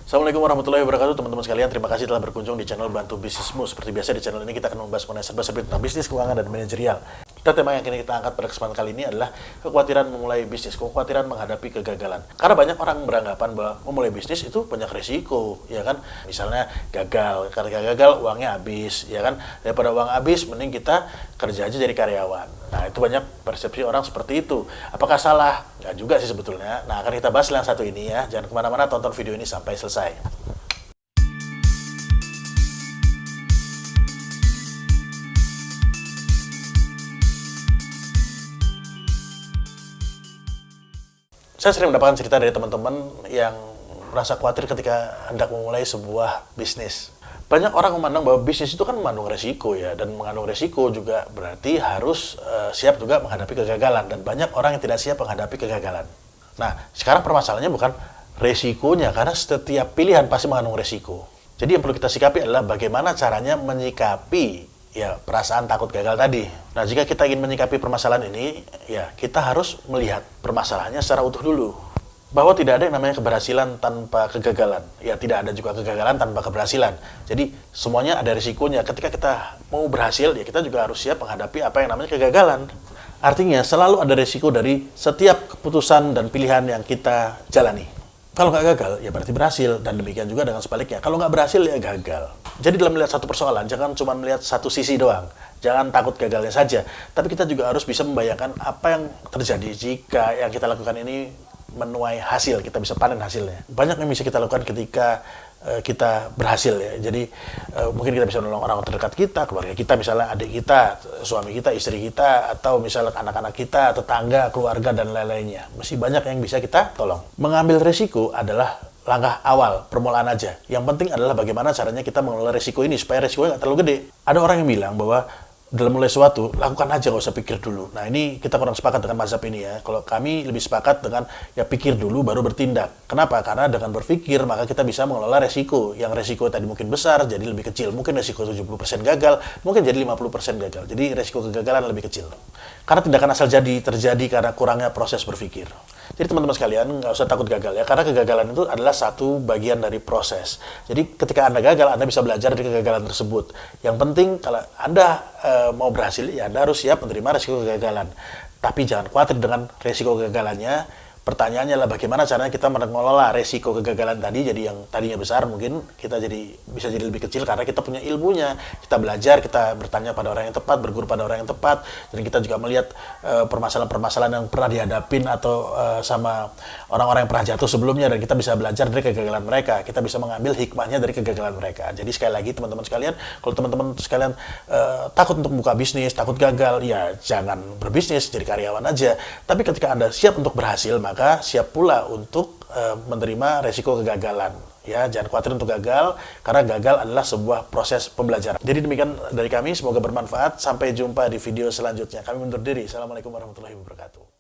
Assalamualaikum warahmatullahi wabarakatuh, teman-teman sekalian. Terima kasih telah berkunjung di channel Bantu Bisnismu. Seperti biasa di channel ini kita akan membahas mengenai serba-serbi tentang bisnis, keuangan, dan manajerial. Dan tema yang kini kita angkat pada kesempatan kali ini adalah kekhawatiran memulai bisnis, kekhawatiran menghadapi kegagalan. Karena banyak orang beranggapan bahwa memulai bisnis itu banyak resiko, ya kan? Misalnya gagal, karena gagal uangnya habis, ya kan? Daripada uang habis, mending kita kerja aja jadi karyawan. Nah, itu banyak persepsi orang seperti itu. Apakah salah? Nggak juga sih sebetulnya. Nah, akan kita bahas yang satu ini ya. Jangan kemana-mana, tonton video ini sampai selesai. Saya sering mendapatkan cerita dari teman-teman yang merasa khawatir ketika hendak memulai sebuah bisnis. Banyak orang memandang bahwa bisnis itu kan mengandung resiko ya, dan mengandung resiko juga berarti harus siap juga menghadapi kegagalan, dan banyak orang yang tidak siap menghadapi kegagalan. Nah, sekarang permasalahannya bukan resikonya, karena setiap pilihan pasti mengandung resiko. Jadi yang perlu kita sikapi adalah bagaimana caranya menyikapi ya perasaan takut gagal tadi. Nah, jika kita ingin menyikapi permasalahan ini, ya kita harus melihat permasalahannya secara utuh dulu. Bahwa tidak ada yang namanya keberhasilan tanpa kegagalan. Ya, tidak ada juga kegagalan tanpa keberhasilan. Jadi, semuanya ada risikonya. Ketika kita mau berhasil, ya kita juga harus siap menghadapi apa yang namanya kegagalan. Artinya, selalu ada risiko dari setiap keputusan dan pilihan yang kita jalani. Kalau nggak gagal, ya berarti berhasil. Dan demikian juga dengan sebaliknya. Kalau nggak berhasil, ya gagal. Jadi dalam melihat satu persoalan, jangan cuma melihat satu sisi doang. Jangan takut gagalnya saja. Tapi kita juga harus bisa membayangkan apa yang terjadi jika yang kita lakukan ini menuai hasil, kita bisa panen hasilnya. Banyak yang bisa kita lakukan ketika kita berhasil ya. Jadi mungkin kita bisa menolong orang terdekat kita, keluarga kita, misalnya adik kita, suami kita, istri kita, atau misalnya anak-anak kita, tetangga, keluarga, dan lain-lainnya. Masih banyak yang bisa kita tolong. Mengambil resiko adalah langkah awal, permulaan aja. Yang penting adalah bagaimana caranya kita mengelola resiko ini supaya resikonya nggak terlalu gede. Ada orang yang bilang bahwa dalam mulai sesuatu, lakukan aja, nggak usah pikir dulu. Nah, ini kita kurang sepakat dengan mazhab ini ya. Kalau kami lebih sepakat dengan ya pikir dulu baru bertindak. Kenapa? Karena dengan berpikir maka kita bisa mengelola resiko. Yang resiko tadi mungkin besar jadi lebih kecil. Mungkin resiko 70% gagal, mungkin jadi 50% gagal. Jadi resiko kegagalan lebih kecil. Karena tindakan asal jadi terjadi karena kurangnya proses berpikir. Jadi teman-teman sekalian, nggak usah takut gagal ya, karena kegagalan itu adalah satu bagian dari proses. Jadi ketika Anda gagal, Anda bisa belajar dari kegagalan tersebut. Yang penting kalau Anda mau berhasil, ya Anda harus siap menerima risiko kegagalan. Tapi jangan khawatir dengan risiko kegagalannya. Pertanyaannya adalah bagaimana caranya kita mengelola resiko kegagalan tadi, jadi yang tadinya besar mungkin kita bisa jadi lebih kecil karena kita punya ilmunya, kita belajar, kita bertanya pada orang yang tepat, berguru pada orang yang tepat, dan kita juga melihat permasalahan-permasalahan yang pernah dihadapin atau sama orang-orang yang pernah jatuh sebelumnya, dan kita bisa belajar dari kegagalan mereka, kita bisa mengambil hikmahnya dari kegagalan mereka. Jadi sekali lagi teman-teman sekalian, kalau teman-teman sekalian takut untuk membuka bisnis, takut gagal, ya jangan berbisnis, jadi karyawan aja. Tapi ketika Anda siap untuk berhasil, maka siap pula untuk menerima resiko kegagalan. Ya, jangan khawatir untuk gagal, karena gagal adalah sebuah proses pembelajaran. Jadi demikian dari kami, semoga bermanfaat. Sampai jumpa di video selanjutnya. Kami undur diri. Assalamualaikum warahmatullahi wabarakatuh.